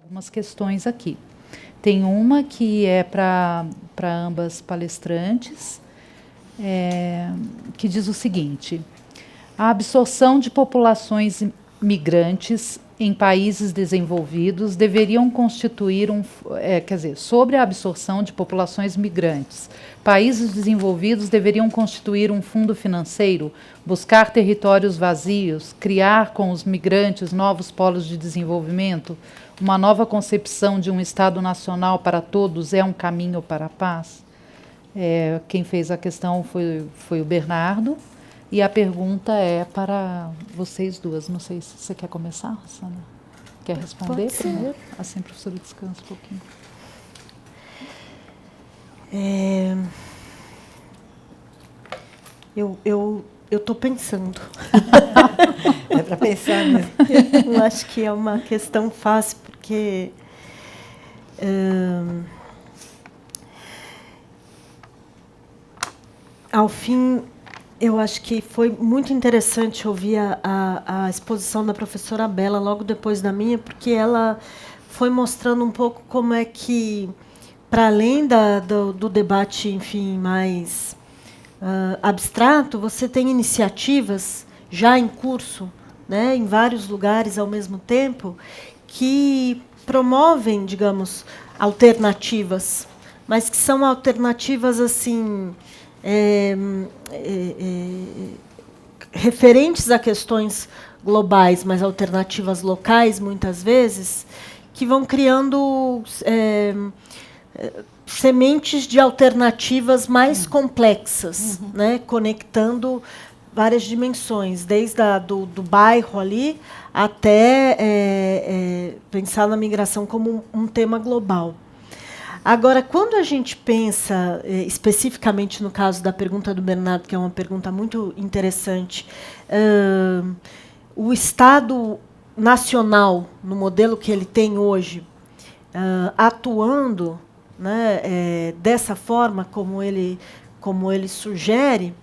algumas questões aqui. Tem uma que é para ambas palestrantes, que diz o seguinte: a absorção de populações migrantes em países desenvolvidos deveriam constituir sobre a absorção de populações migrantes, países desenvolvidos deveriam constituir um fundo financeiro, buscar territórios vazios, criar com os migrantes novos polos de desenvolvimento, uma nova concepção de um Estado nacional para todos é um caminho para a paz? Quem fez a questão foi o Bernardo. E a pergunta é para vocês duas. Não sei se você quer começar, Rossana. Quer responder primeiro? Assim a professora descansa um pouquinho. Eu estou pensando. É para pensar mesmo. Eu acho que é uma questão fácil, porque ao fim, eu acho que foi muito interessante ouvir a exposição da professora Bela logo depois da minha, porque ela foi mostrando um pouco como é que, para além do debate, enfim, mais abstrato, você tem iniciativas já em curso, né, em vários lugares ao mesmo tempo, que promovem, digamos, alternativas, mas que são alternativas assim referentes a questões globais, mas alternativas locais, muitas vezes, que vão criando sementes de alternativas mais complexas, né, conectando várias dimensões, desde do bairro ali até pensar na migração como um tema global. Agora, quando a gente pensa, especificamente no caso da pergunta do Bernardo, que é uma pergunta muito interessante, o Estado nacional, no modelo que ele tem hoje, atuando, né, dessa forma como ele sugere,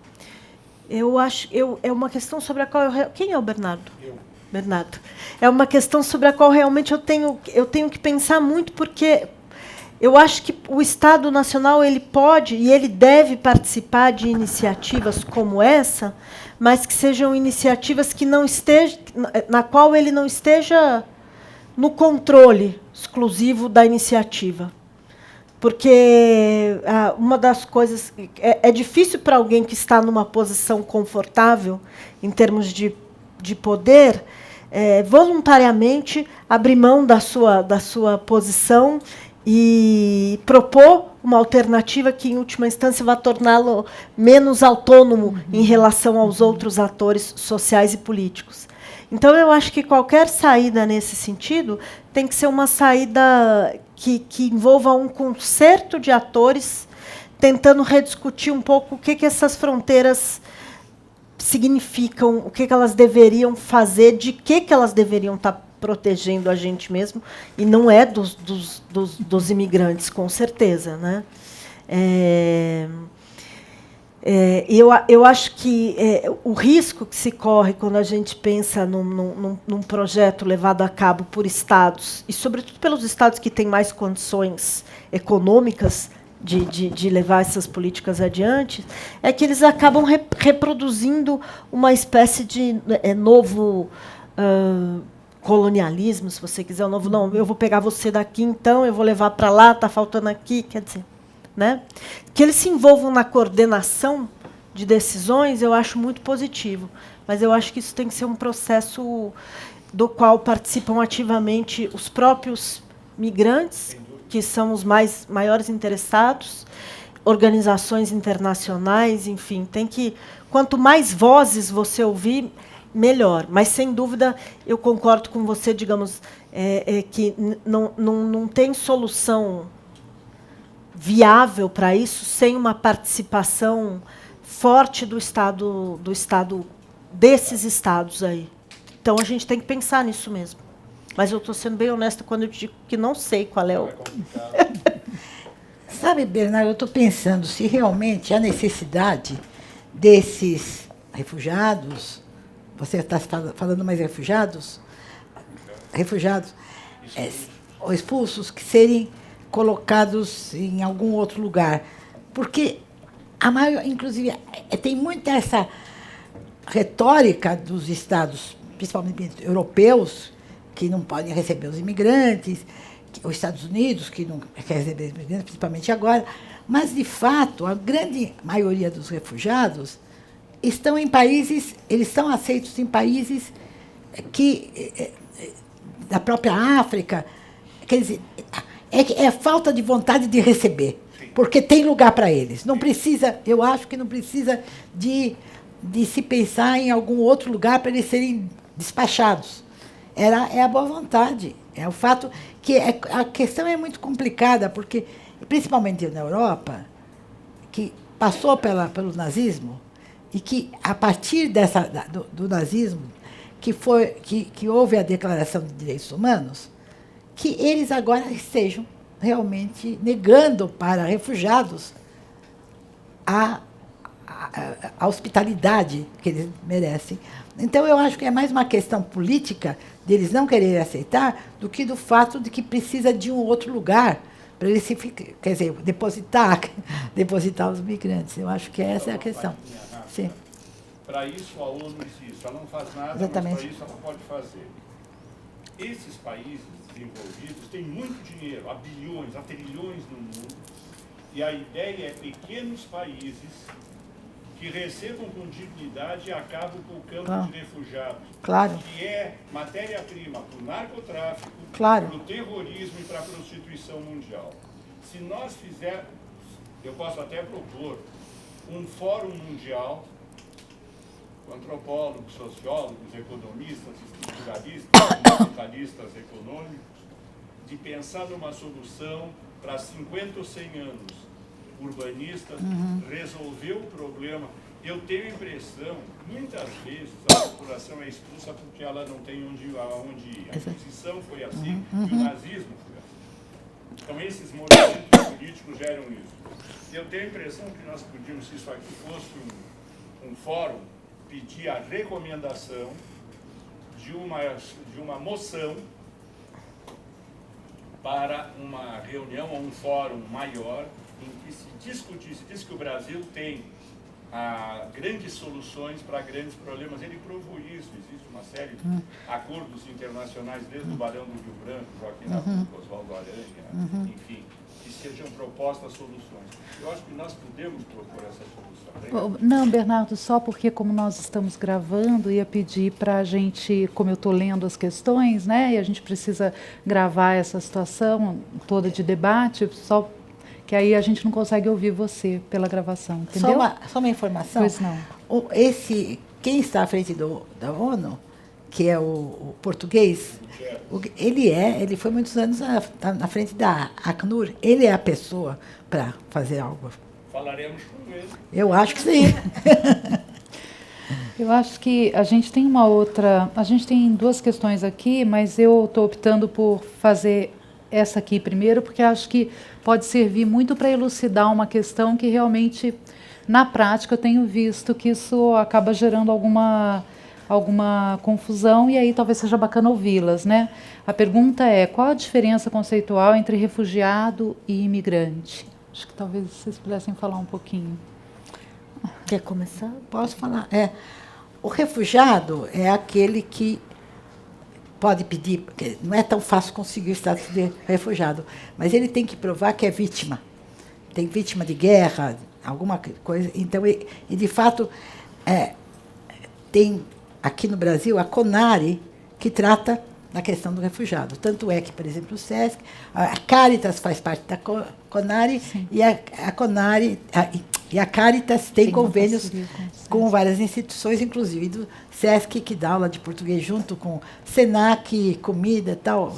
eu acho é uma questão sobre a qual quem é o Bernardo? Eu. Bernardo. É uma questão sobre a qual realmente eu tenho que pensar muito, porque eu acho que o Estado Nacional ele pode e ele deve participar de iniciativas como essa, mas que sejam iniciativas que não estejam, na qual ele não esteja no controle exclusivo da iniciativa. Porque uma das coisas é difícil para alguém que está numa posição confortável em termos de poder, voluntariamente abrir mão da sua posição e propor uma alternativa que, em última instância, vai torná-lo menos autônomo em relação aos outros atores sociais e políticos. Então, eu acho que qualquer saída nesse sentido tem que ser uma saída que envolva um concerto de atores tentando rediscutir um pouco o que essas fronteiras significam, o que elas deveriam fazer, de que elas deveriam estar protegendo a gente mesmo, e não é dos imigrantes, com certeza, né? Eu acho que o risco que se corre quando a gente pensa num projeto levado a cabo por estados, e sobretudo pelos estados que têm mais condições econômicas de levar essas políticas adiante, é que eles acabam reproduzindo uma espécie de novo colonialismo, se você quiser, não, eu vou pegar você daqui, então eu vou levar para lá, está faltando aqui, quer dizer, né? Que eles se envolvam na coordenação de decisões, eu acho muito positivo, mas eu acho que isso tem que ser um processo do qual participam ativamente os próprios migrantes, que são os maiores interessados, organizações internacionais, enfim, quanto mais vozes você ouvir, melhor. Mas, sem dúvida, eu concordo com você, digamos, que não tem solução viável para isso sem uma participação forte do Estado, desses estados aí. Então, a gente tem que pensar nisso mesmo. Mas eu estou sendo bem honesta quando eu digo que não sei qual é o... Sabe, Bernardo, eu estou pensando se realmente há necessidade desses refugiados, você está falando mais refugiados? Refugiados. ou expulsos, que serem colocados em algum outro lugar. Porque a maior, inclusive, tem muita essa retórica dos estados, principalmente europeus, que não podem receber os imigrantes, os Estados Unidos, que não quer receber os imigrantes, principalmente agora. Mas, de fato, a grande maioria dos refugiados estão em países, eles são aceitos em países que, da própria África. Quer dizer, é falta de vontade de receber, porque tem lugar para eles. Não precisa, eu acho que não precisa de se pensar em algum outro lugar para eles serem despachados. É a boa vontade. É o fato que a questão é muito complicada, porque, principalmente na Europa, que passou pelo nazismo, e que, a partir do nazismo, que houve a Declaração de Direitos Humanos, que eles agora estejam realmente negando para refugiados a hospitalidade que eles merecem. Então, eu acho que é mais uma questão política deles não quererem aceitar do que do fato de que precisa de um outro lugar para eles quer dizer, depositar os migrantes. Eu acho que essa é a questão. Sim. Para isso, a ONU existe. Ela não faz nada, Exatamente. Mas para isso ela pode fazer. Esses países desenvolvidos têm muito dinheiro, há bilhões, há trilhões no mundo, e a ideia é pequenos países que recebam com dignidade e acabam com o campo de refugiados, Claro. que é matéria-prima para o narcotráfico, Claro. para o terrorismo e para a prostituição mundial. Se nós fizermos, eu posso até propor um fórum mundial com antropólogos, sociólogos, economistas, estruturalistas, capitalistas econômicos, de pensar numa solução para 50 ou 100 anos, urbanistas, resolver o problema. Eu tenho a impressão, muitas vezes, a população é expulsa porque ela não tem aonde ir. A Inquisição foi assim e o nazismo foi assim. Então, esses movimentos políticos geram isso. Eu tenho a impressão que nós podíamos, se isso aqui fosse um fórum, pedir a recomendação de uma moção para uma reunião ou um fórum maior em que se discutisse, diz que o Brasil tem grandes soluções para grandes problemas. Ele provou isso, existe uma série de acordos internacionais, desde o Barão do Rio Branco, Joaquim Nabuco, Oswaldo Aranha, enfim, que sejam propostas soluções. Eu acho que nós podemos propor essa solução. Não, Bernardo, só porque como nós estamos gravando, ia pedir para a gente, como eu estou lendo as questões, né, e a gente precisa gravar essa situação toda de debate, só que aí a gente não consegue ouvir você pela gravação, entendeu? Só uma informação. Pois não. Quem está à frente da ONU, que é o português, ele foi muitos anos na frente da Acnur. Ele é a pessoa para fazer algo. Falaremos com ele. Eu acho que sim. Eu acho que a gente tem a gente tem duas questões aqui, mas eu estou optando por fazer essa aqui primeiro, porque acho que pode servir muito para elucidar uma questão que realmente, na prática, eu tenho visto que isso acaba gerando alguma confusão, e aí talvez seja bacana ouvi-las, né? A pergunta é: qual a diferença conceitual entre refugiado e imigrante? Acho que talvez vocês pudessem falar um pouquinho. Quer começar? Posso falar? O refugiado é aquele que pode pedir, porque não é tão fácil conseguir o status de refugiado, mas ele tem que provar que é vítima. Tem vítima de guerra, alguma coisa. Então, e de fato, tem aqui no Brasil a CONARE, que trata da questão do refugiado. Tanto é que, por exemplo, o SESC, a Caritas faz parte da CONARE, e a CONARE e a Caritas tem convênios com várias instituições, inclusive do SESC, que dá aula de português junto com SENAC, comida, tal,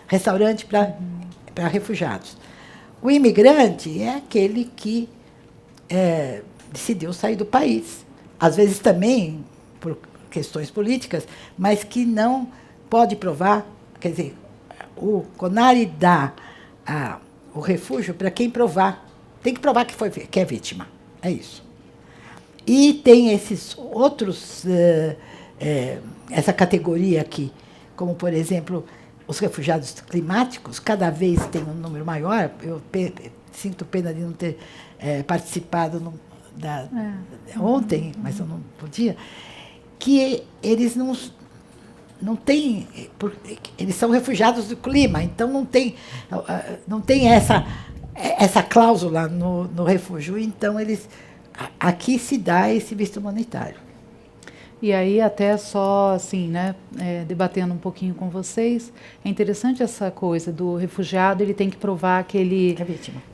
restaurante para refugiados. O imigrante é aquele que decidiu sair do país, às vezes também por questões políticas, mas que não pode provar, quer dizer, o CONARE dá o refúgio para quem provar. Tem que provar que é vítima. É isso. E tem esses outros, essa categoria aqui, como, por exemplo, os refugiados climáticos, cada vez tem um número maior. Eu sinto pena de não ter participado ontem, mas eu não podia, que eles não têm, eles são refugiados do clima, então não tem essa cláusula no refúgio, então aqui se dá esse visto humanitário. E aí, até só assim, né, debatendo um pouquinho com vocês, é interessante essa coisa do refugiado, ele tem que provar que ele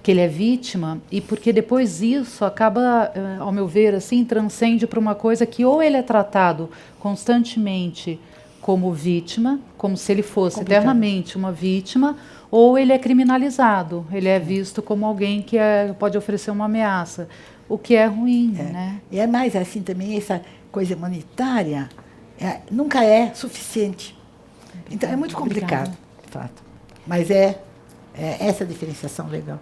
é vítima, e porque depois isso acaba, ao meu ver, assim, transcende para uma coisa que ou ele é tratado constantemente como vítima, como se ele fosse eternamente uma vítima, ou ele é criminalizado, ele é visto como alguém que pode oferecer uma ameaça, o que é ruim, né? E é mais assim também, essa coisa humanitária nunca é suficiente. Então é muito complicado, de fato. Mas essa diferenciação legal.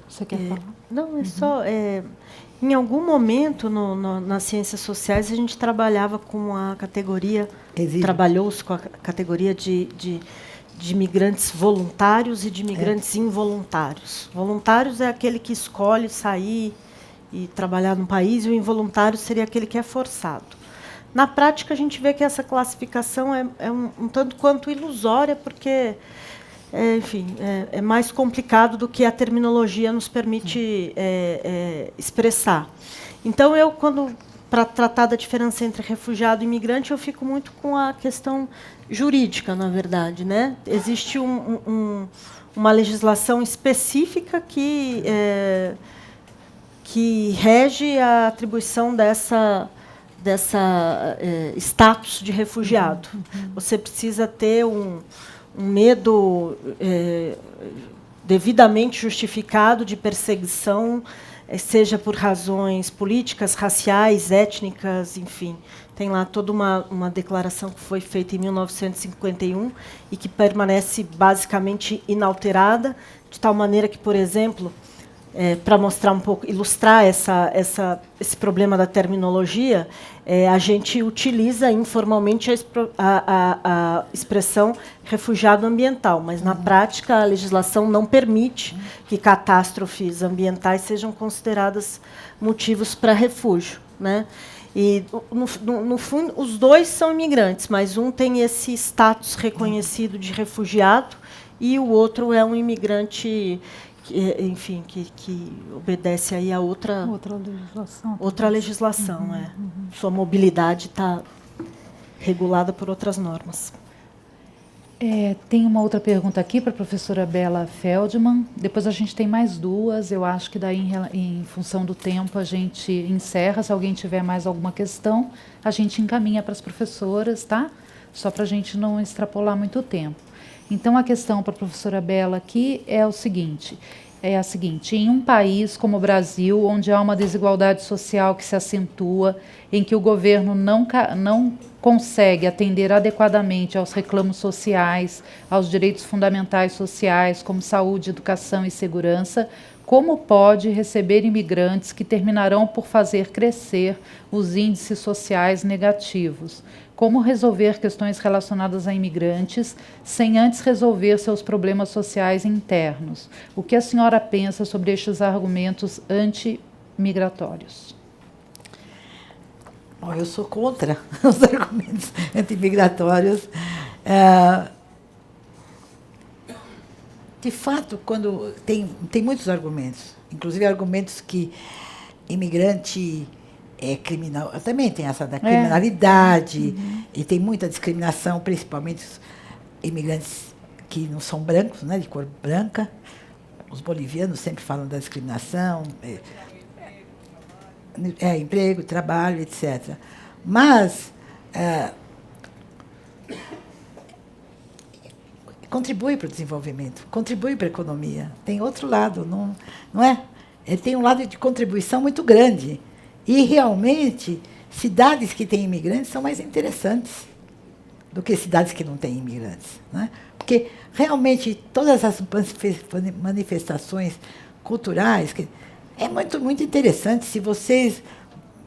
Você quer falar? Não, é só... em algum momento, nas ciências sociais, a gente trabalhava com a categoria... Trabalhou-se com a categoria de migrantes voluntários e de migrantes involuntários. Voluntários é aquele que escolhe sair e trabalhar no país, e o involuntário seria aquele que é forçado. Na prática, a gente vê que essa classificação é um tanto quanto ilusória, porque, enfim, é mais complicado do que a terminologia nos permite expressar. Então, para tratar da diferença entre refugiado e imigrante, eu fico muito com a questão jurídica, na verdade, né? Existe uma legislação específica que rege a atribuição dessa status de refugiado. Você precisa ter um medo devidamente justificado de perseguição, seja por razões políticas, raciais, étnicas, enfim. Tem lá toda uma declaração que foi feita em 1951 e que permanece basicamente inalterada, de tal maneira que, por exemplo, para mostrar um pouco, ilustrar esse problema da terminologia, a gente utiliza informalmente a expressão refugiado ambiental, mas na prática a legislação não permite que catástrofes ambientais sejam consideradas motivos para refúgio, né? E no fundo os dois são imigrantes, mas um tem esse status reconhecido de refugiado e o outro é um imigrante que obedece aí a outra legislação. Sua mobilidade está regulada por outras normas. Tem uma outra pergunta aqui para a professora Bela Feldman. Depois a gente tem mais duas. Eu acho que daí, em função do tempo, a gente encerra. Se alguém tiver mais alguma questão, a gente encaminha para as professoras, tá? Só para a gente não extrapolar muito tempo. Então, a questão para a professora Bela aqui é a seguinte, em um país como o Brasil, onde há uma desigualdade social que se acentua, em que o governo não consegue atender adequadamente aos reclamos sociais, aos direitos fundamentais sociais, como saúde, educação e segurança, como pode receber imigrantes que terminarão por fazer crescer os índices sociais negativos? Como resolver questões relacionadas a imigrantes sem antes resolver seus problemas sociais internos? O que a senhora pensa sobre estes argumentos anti-migratórios? Bom, eu sou contra os argumentos anti-migratórios. De fato, quando tem muitos argumentos, inclusive argumentos que imigrante é criminal. Também tem essa da criminalidade, e tem muita discriminação, principalmente os imigrantes que não são brancos, né, de cor branca. Os bolivianos sempre falam da discriminação, emprego, trabalho, etc. Mas contribui para o desenvolvimento, contribui para a economia. Tem outro lado, não é? Tem um lado de contribuição muito grande. E, realmente, cidades que têm imigrantes são mais interessantes do que cidades que não têm imigrantes, né? Porque, realmente, todas as manifestações culturais, é muito, muito interessante. Se vocês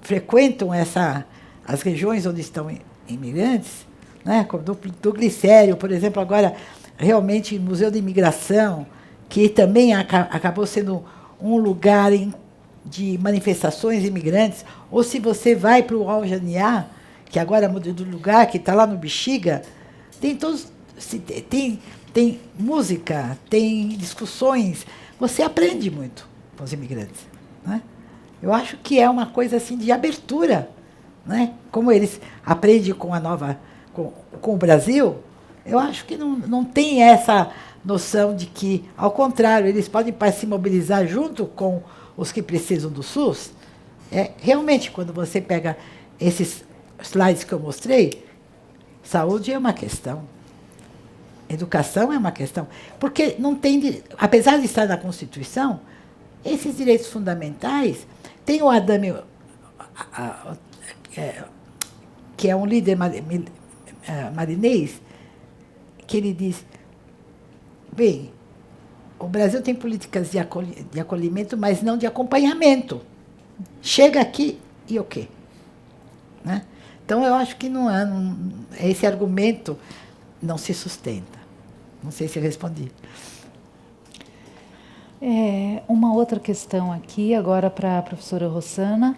frequentam as regiões onde estão imigrantes, né? Como do Glicério, por exemplo, agora, realmente, Museu de Imigração, que também acabou sendo um lugar de manifestações imigrantes, ou se você vai para o Aljaniá, que agora mudou de lugar, que está lá no Bexiga, tem todos, tem música, tem discussões, você aprende muito com os imigrantes, né? Eu acho que é uma coisa assim de abertura, né? Como eles aprendem com com o Brasil, eu acho que não tem essa noção de que, ao contrário, eles podem se mobilizar junto com os que precisam do SUS. Realmente, quando você pega esses slides que eu mostrei, saúde é uma questão, educação é uma questão, porque não tem, apesar de estar na Constituição, esses direitos fundamentais, tem o Adame, que é um líder marinês, que ele diz, bem, o Brasil tem políticas de acolhimento, mas não de acompanhamento. Chega aqui e o quê? Né? Então, eu acho que esse argumento não se sustenta. Não sei se eu respondi. Uma outra questão aqui, agora para a professora Rossana,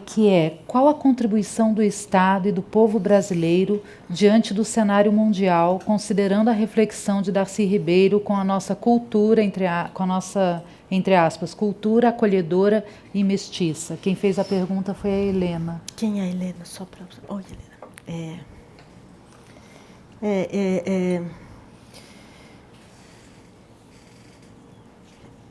que é qual a contribuição do Estado e do povo brasileiro diante do cenário mundial, considerando a reflexão de Darcy Ribeiro com a nossa cultura, com a nossa, entre aspas, cultura acolhedora e mestiça. Quem fez a pergunta foi a Helena. Quem é a Helena? Só para... Oi, Helena.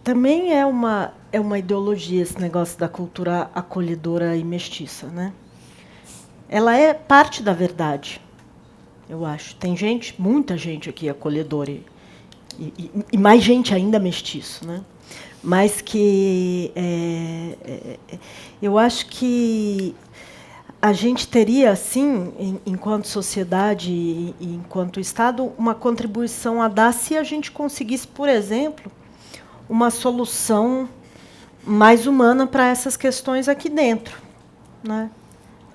Também é uma ideologia esse negócio da cultura acolhedora e mestiça, né? Ela é parte da verdade, eu acho. Tem muita gente aqui acolhedora e mais gente ainda mestiço, né? Mas que eu acho que a gente teria, assim, enquanto sociedade e enquanto Estado, uma contribuição a dar se a gente conseguisse, por exemplo, uma solução mais humana para essas questões aqui dentro, né?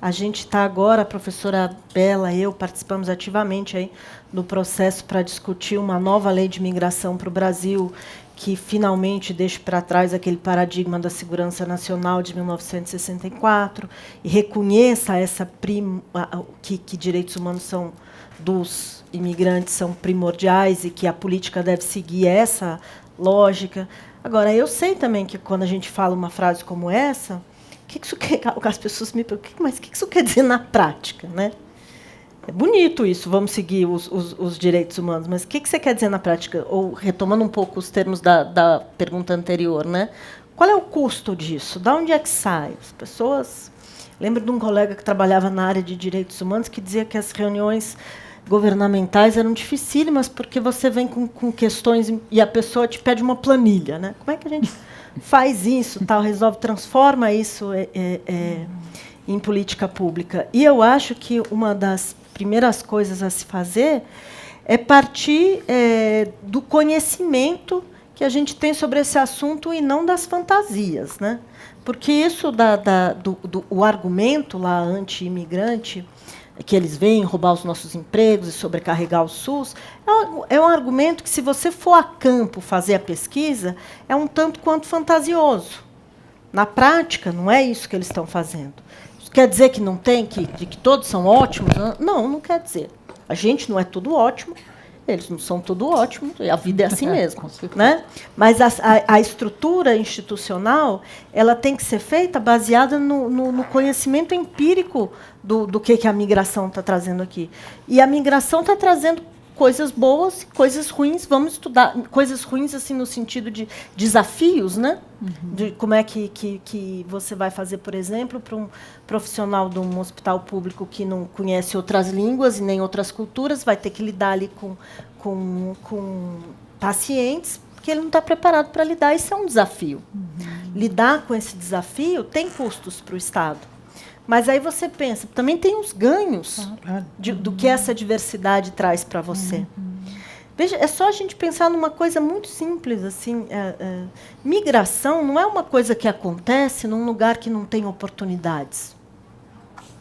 A gente está agora, a professora Bela e eu participamos ativamente aí no processo para discutir uma nova lei de imigração para o Brasil, que finalmente deixe para trás aquele paradigma da segurança nacional de 1964 e reconheça que direitos humanos dos imigrantes são primordiais e que a política deve seguir essa lógica. Agora, eu sei também que quando a gente fala uma frase como essa, as pessoas me perguntam, mas o que isso quer dizer na prática, né? É bonito isso, vamos seguir os direitos humanos, mas o que você quer dizer na prática? Ou, retomando um pouco os termos da pergunta anterior, né? Qual é o custo disso? De onde é que sai? As pessoas... Lembro de um colega que trabalhava na área de direitos humanos que dizia que as reuniões governamentais eram dificílimas porque você vem com questões e a pessoa te pede uma planilha, né? Como é que a gente faz isso, tal, resolve, transforma isso em política pública? E eu acho que uma das primeiras coisas a se fazer é partir do conhecimento que a gente tem sobre esse assunto e não das fantasias, né? Porque isso o argumento lá anti-imigrante, que eles vêm roubar os nossos empregos e sobrecarregar o SUS, é um argumento que, se você for a campo fazer a pesquisa, é um tanto quanto fantasioso. Na prática, não é isso que eles estão fazendo. Isso quer dizer que não tem, que todos são ótimos? Não quer dizer. A gente não é tudo ótimo, eles não são tudo ótimo, a vida é assim mesmo. Né? Mas a estrutura institucional ela tem que ser feita baseada no conhecimento empírico do que a migração está trazendo aqui. E a migração está trazendo coisas boas, coisas ruins. Vamos estudar coisas ruins assim no sentido de desafios, né? De como é que você vai fazer, por exemplo, para um profissional de um hospital público que não conhece outras línguas e nem outras culturas, vai ter que lidar ali com pacientes que ele não está preparado para lidar. Isso é um desafio. Lidar com esse desafio tem custos para o Estado. Mas aí você pensa, também tem os ganhos do que essa diversidade traz para você. Veja, é só a gente pensar numa coisa muito simples, assim, migração não é uma coisa que acontece num lugar que não tem oportunidades.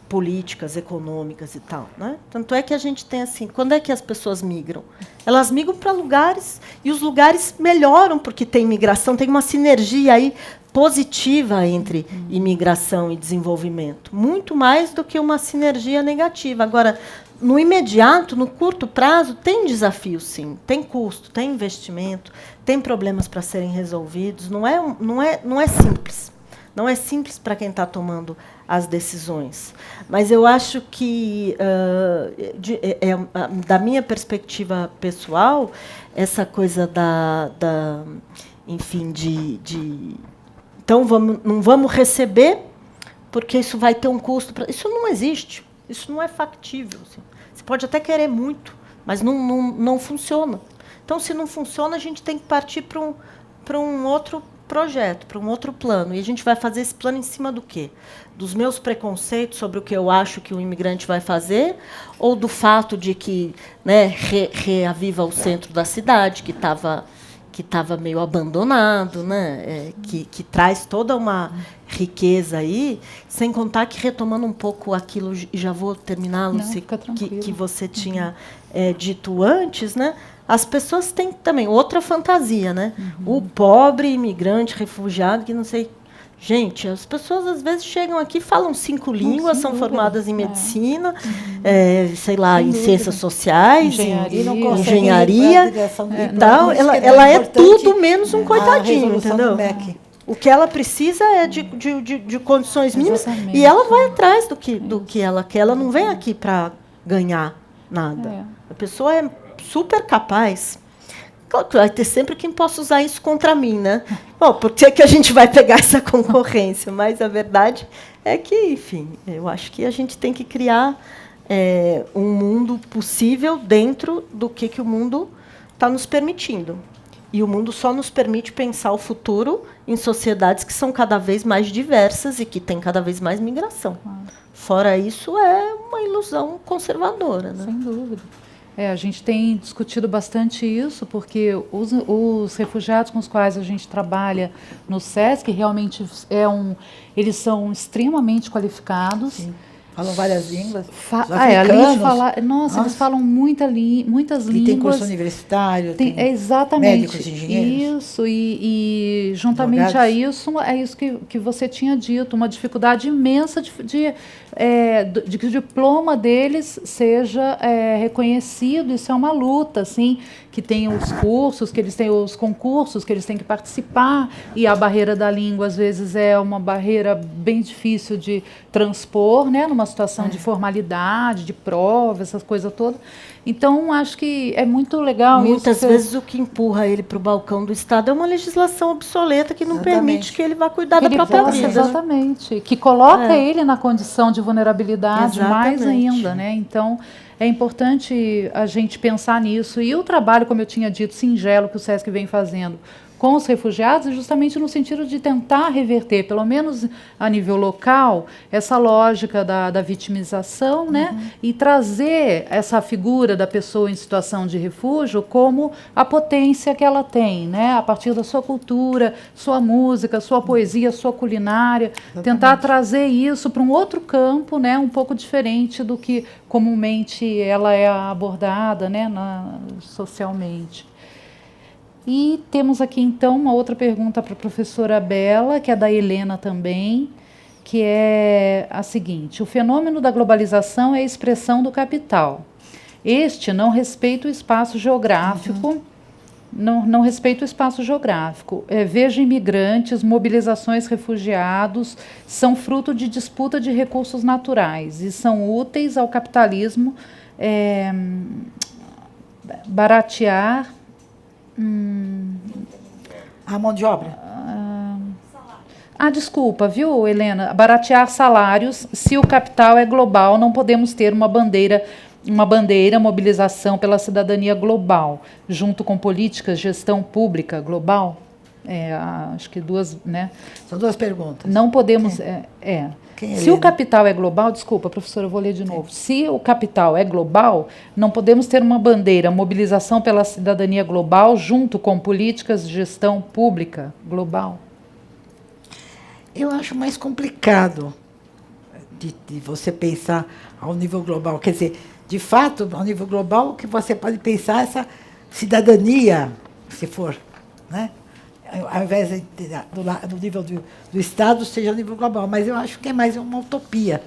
políticas, econômicas e tal, né? Tanto é que a gente tem assim, quando é que as pessoas migram? Elas migram para lugares e os lugares melhoram porque tem migração, tem uma sinergia aí positiva entre imigração e desenvolvimento, muito mais do que uma sinergia negativa. Agora, no imediato, no curto prazo, tem desafio, sim, tem custo, tem investimento, tem problemas para serem resolvidos. Não é simples. Não é simples para quem está tomando as decisões. Mas eu acho que, da minha perspectiva pessoal, essa coisa enfim, então não vamos receber porque isso vai ter um custo. Isso não existe. Isso não é factível. Assim. Você pode até querer muito, mas não funciona. Então, se não funciona, a gente tem que partir para um outro projeto, para um outro plano. E a gente vai fazer esse plano em cima do quê? Dos meus preconceitos sobre o que eu acho que o imigrante vai fazer, ou do fato de que, né, reaviva o centro da cidade, que estava meio abandonado, né, que traz toda uma riqueza aí, sem contar que, retomando um pouco aquilo, e já vou terminar, Lucy, que você tinha dito antes, né, as pessoas têm também outra fantasia, né? O pobre imigrante, refugiado, que não sei... Gente, as pessoas às vezes chegam aqui, falam 5 línguas, são formadas em medicina, sei lá, em ciências sociais, engenharia e tal. Ela é tudo menos um coitadinho, entendeu? O que ela precisa é de condições mínimas. E ela vai atrás do que ela quer. Ela não vem aqui para ganhar nada. A pessoa é super capaz. Claro que vai ter sempre quem possa usar isso contra mim, né? Bom, por que a gente vai pegar essa concorrência? Mas a verdade é que, enfim, eu acho que a gente tem que criar um mundo possível dentro do que o mundo está nos permitindo. E o mundo só nos permite pensar o futuro em sociedades que são cada vez mais diversas e que têm cada vez mais migração. Fora isso, é uma ilusão conservadora, né? Sem dúvida. A gente tem discutido bastante isso, porque os refugiados com os quais a gente trabalha no SESC realmente eles são extremamente qualificados. Sim. Falam várias línguas. Além de falar, nossa, eles falam muitas línguas. E tem curso universitário, tem exatamente, médicos, engenheiros. Isso, e juntamente a isso, é isso que você tinha dito, uma dificuldade imensa de que o diploma deles seja reconhecido. Isso é uma luta, assim, que tem os cursos, que eles têm os concursos, que eles têm que participar, e a barreira da língua, às vezes, é uma barreira bem difícil de transpor, né, numa situação de formalidade, de prova, essas coisas todas. Então, acho que é muito legal. Muitas vezes o que empurra ele para o balcão do Estado é uma legislação obsoleta que não permite que ele vá cuidar da própria vida. Exatamente. Que coloca ele na condição de vulnerabilidade mais ainda, né? Então, é importante a gente pensar nisso. E o trabalho, como eu tinha dito, singelo que o SESC vem fazendo com os refugiados, justamente no sentido de tentar reverter, pelo menos a nível local, essa lógica da vitimização, né? E trazer essa figura da pessoa em situação de refúgio como a potência que ela tem, né? A partir da sua cultura, sua música, sua poesia, sua culinária. Exatamente. Tentar trazer isso para um outro campo, né? Um pouco diferente do que comumente ela é abordada, né? Socialmente. E temos aqui, então, uma outra pergunta para a professora Bela, que é da Helena também, que é a seguinte: o fenômeno da globalização é a expressão do capital. Este não respeita o espaço geográfico, não respeita o espaço geográfico. Veja imigrantes, mobilizações, refugiados, são fruto de disputa de recursos naturais e são úteis ao capitalismo baratear a mão de obra. Desculpa, viu, Helena? Baratear salários. Se o capital é global, não podemos ter uma bandeira, mobilização pela cidadania global, junto com políticas, gestão pública global. Acho que duas, né? São duas perguntas. Não podemos. Se o capital é global, desculpa, professora, eu vou ler de novo. Se o capital é global, não podemos ter uma bandeira, mobilização pela cidadania global, junto com políticas de gestão pública global. Eu acho mais complicado de você pensar ao nível global. Quer dizer, de fato, ao nível global, o que você pode pensar é essa cidadania, se for, né? Ao invés de, do nível do Estado, seja a nível global. Mas eu acho que é mais uma utopia.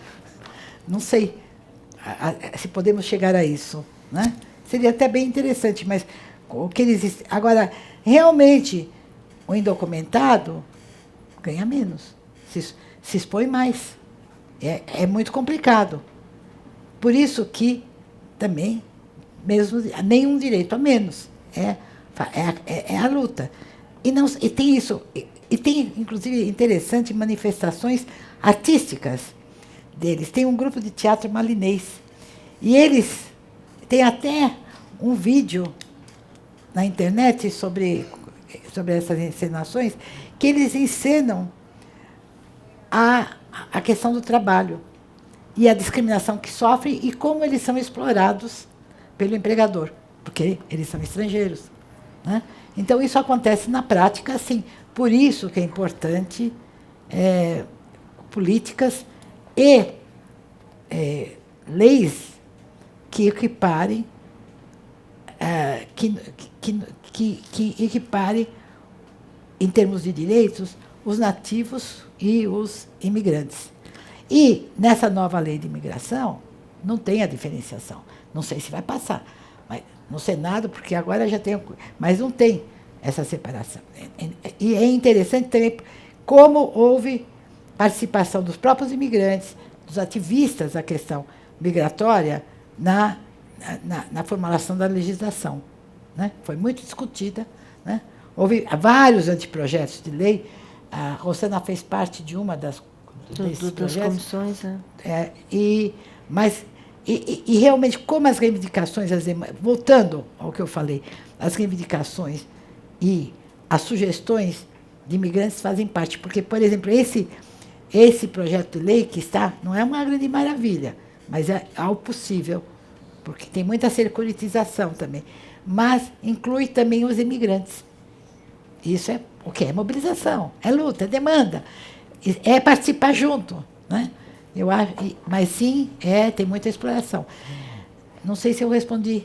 Não sei se podemos chegar a isso, né? Seria até bem interessante, mas o que eles... Agora, realmente, o indocumentado ganha menos, se expõe mais. É muito complicado. Por isso que também, mesmo nenhum direito a menos. É a luta. E tem isso, e tem, inclusive, interessante, manifestações artísticas deles. Tem um grupo de teatro malinês. E eles têm até um vídeo na internet sobre essas encenações, que eles encenam a questão do trabalho e a discriminação que sofrem e como eles são explorados pelo empregador, porque eles são estrangeiros, né? Então, isso acontece na prática, assim. Por isso que é importante políticas e leis que equiparem, que equiparem, em termos de direitos, os nativos e os imigrantes. E, nessa nova lei de imigração, não tem a diferenciação. Não sei se vai passar. Mas no Senado, porque agora já tem... Mas não tem essa separação. E é interessante também como houve participação dos próprios imigrantes, dos ativistas da questão migratória na formulação da legislação, né? Foi muito discutida, né? Houve vários anteprojetos de lei. A Rosana fez parte de uma das comissões. E realmente, como as reivindicações, voltando ao que eu falei, as reivindicações e as sugestões de imigrantes fazem parte. Porque, por exemplo, esse projeto de lei que está, não é uma grande maravilha, mas é ao possível, porque tem muita securitização também, mas inclui também os imigrantes. Isso é o que? É mobilização, é luta, é demanda, é participar junto, né? Eu acho, mas sim, tem muita exploração. Não sei se eu respondi.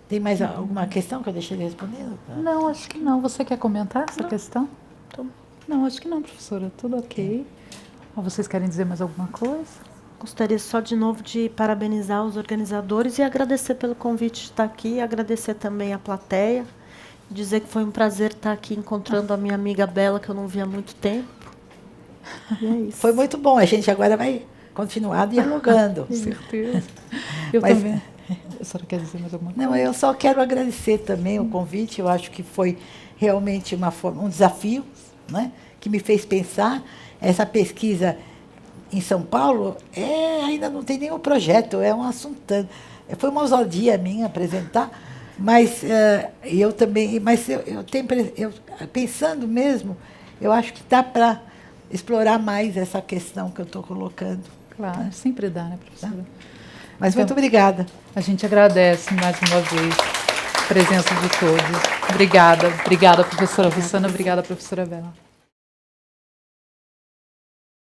Tem mais alguma questão que eu deixei de responder? Não, acho que não. Você quer comentar essa questão? Não, acho que não, professora. Tudo ok. Ou vocês querem dizer mais alguma coisa? Gostaria só de novo de parabenizar os organizadores e agradecer pelo convite de estar aqui, agradecer também a plateia, dizer que foi um prazer estar aqui encontrando a minha amiga Bela, que eu não via há muito tempo. E é isso. Foi muito bom. A gente agora vai continuar dialogando. Com certeza. Eu Mas, também. A senhora quer dizer mais alguma coisa? Não, eu só quero agradecer também o convite. Eu acho que foi realmente um desafio, né, que me fez pensar. Essa pesquisa em São Paulo ainda não tem nenhum projeto, é um assunto. Foi uma ousadia minha apresentar, mas eu também. Mas pensando mesmo, eu acho que dá para explorar mais essa questão que eu estou colocando. Claro, né? Sempre dá, né, professora? Mas então, muito obrigada. A gente agradece mais uma vez a presença de todos. Obrigada, professora Rosana, obrigada, professora Bela.